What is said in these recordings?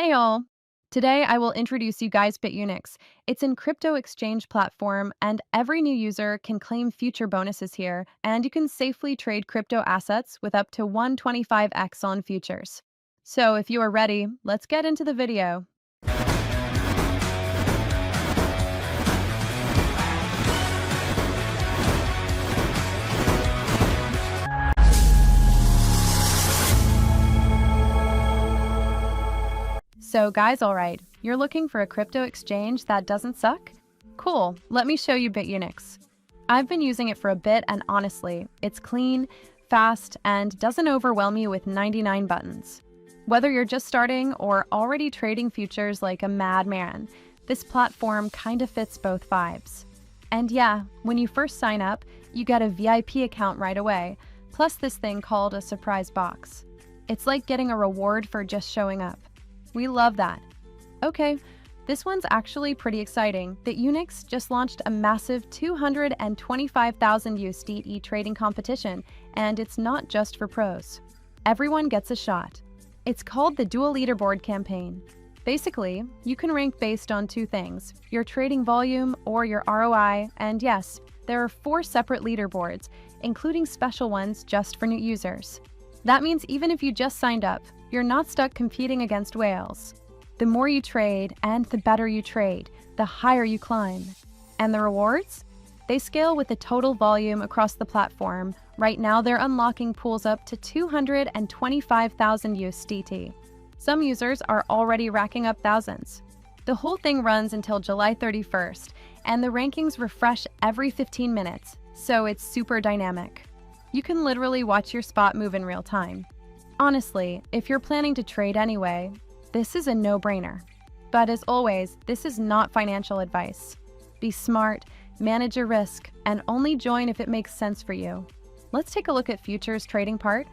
Hey all! Today I will introduce you guys Bitunix. It's an crypto exchange platform and every new user can claim future bonuses here and you can safely trade crypto assets with up to 125x on futures. So if you are ready, let's get into the video. So guys, alright, you're looking for a crypto exchange that doesn't suck? Cool, let me show you Bitunix. I've been using it for a bit and honestly, it's clean, fast, and doesn't overwhelm you with 99 buttons. Whether you're just starting or already trading futures like a madman, this platform kinda fits both vibes. And yeah, when you first sign up, you get a VIP account right away, plus this thing called a surprise box. It's like getting a reward for just showing up. We love that. Okay, this one's actually pretty exciting. Bitunix just launched a massive 225,000 USDT trading competition, and it's not just for pros. Everyone gets a shot. It's called the Dual Leaderboard campaign. Basically, you can rank based on two things, your trading volume or your ROI, and yes, there are 4 separate leaderboards, including special ones just for new users. That means even if you just signed up, you're not stuck competing against whales. The more you trade and the better you trade, the higher you climb. And the rewards? They scale with the total volume across the platform. Right now, they're unlocking pools up to 225,000 USDT. Some users are already racking up thousands. The whole thing runs until July 31st, and the rankings refresh every 15 minutes, so it's super dynamic. You can literally watch your spot move in real time. Honestly, if you're planning to trade anyway, this is a no-brainer. But as always, this is not financial advice. Be smart, manage your risk, and only join if it makes sense for you. Let's take a look at futures trading part.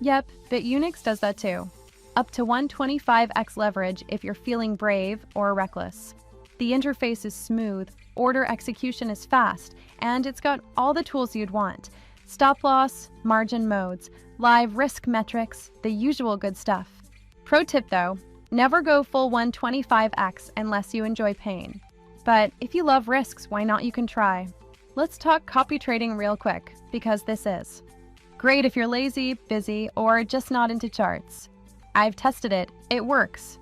Yep, Bitunix does that too. Up to 125x leverage if you're feeling brave or reckless. The interface is smooth, order execution is fast, and it's got all the tools you'd want. Stop loss, margin modes, live risk metrics, the usual good stuff. Pro tip though, never go full 125x unless you enjoy pain. But if you love risks, why not you can try. Let's talk copy trading real quick, because this is great if you're lazy, busy, or just not into charts. I've tested it, it works.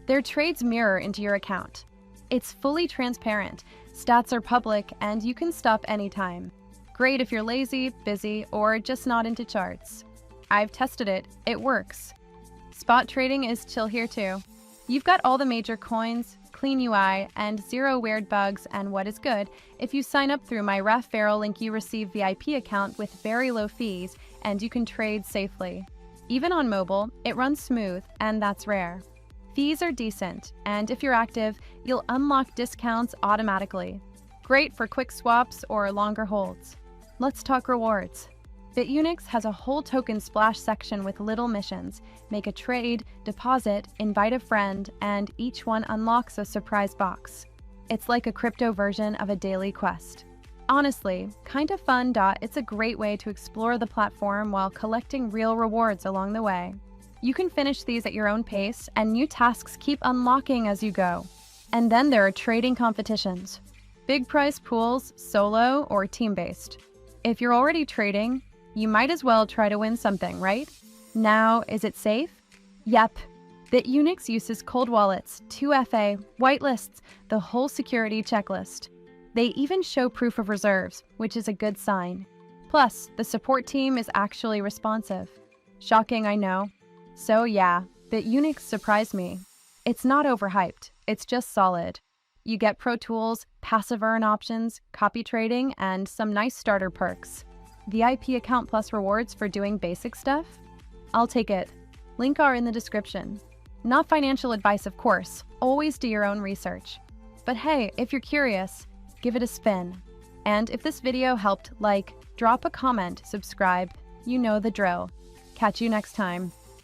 Their trades mirror into your account. It's fully transparent, stats are public, and you can stop anytime. Great if you're lazy, busy, or just not into charts. I've tested it, it works. Spot trading is chill here too. You've got all the major coins, clean UI, and 0 weird bugs, and what is good, if you sign up through my referral link you receive VIP account with very low fees, and you can trade safely. Even on mobile, it runs smooth, and that's rare. Fees are decent, and if you're active, you'll unlock discounts automatically. Great for quick swaps or longer holds. Let's talk rewards. Bitunix has a whole token splash section with little missions. Make a trade, deposit, invite a friend, and each one unlocks a surprise box. It's like a crypto version of a daily quest. Honestly, kinda fun. It's a great way to explore the platform while collecting real rewards along the way. You can finish these at your own pace, and new tasks keep unlocking as you go. And then there are trading competitions. Big prize pools, solo or team-based. If you're already trading, you might as well try to win something, right? Now, is it safe? Yep. Bitunix uses cold wallets, 2FA, whitelists, the whole security checklist. They even show proof of reserves, which is a good sign. Plus, the support team is actually responsive. Shocking, I know. So yeah, Bitunix surprised me. It's not overhyped, it's just solid. You get pro tools, passive earn options, copy trading, and some nice starter perks. VIP account plus rewards for doing basic stuff? I'll take it. Link are in the description. Not financial advice, of course. Always do your own research. But hey, if you're curious, give it a spin. And if this video helped, drop a comment, subscribe. You know the drill. Catch you next time.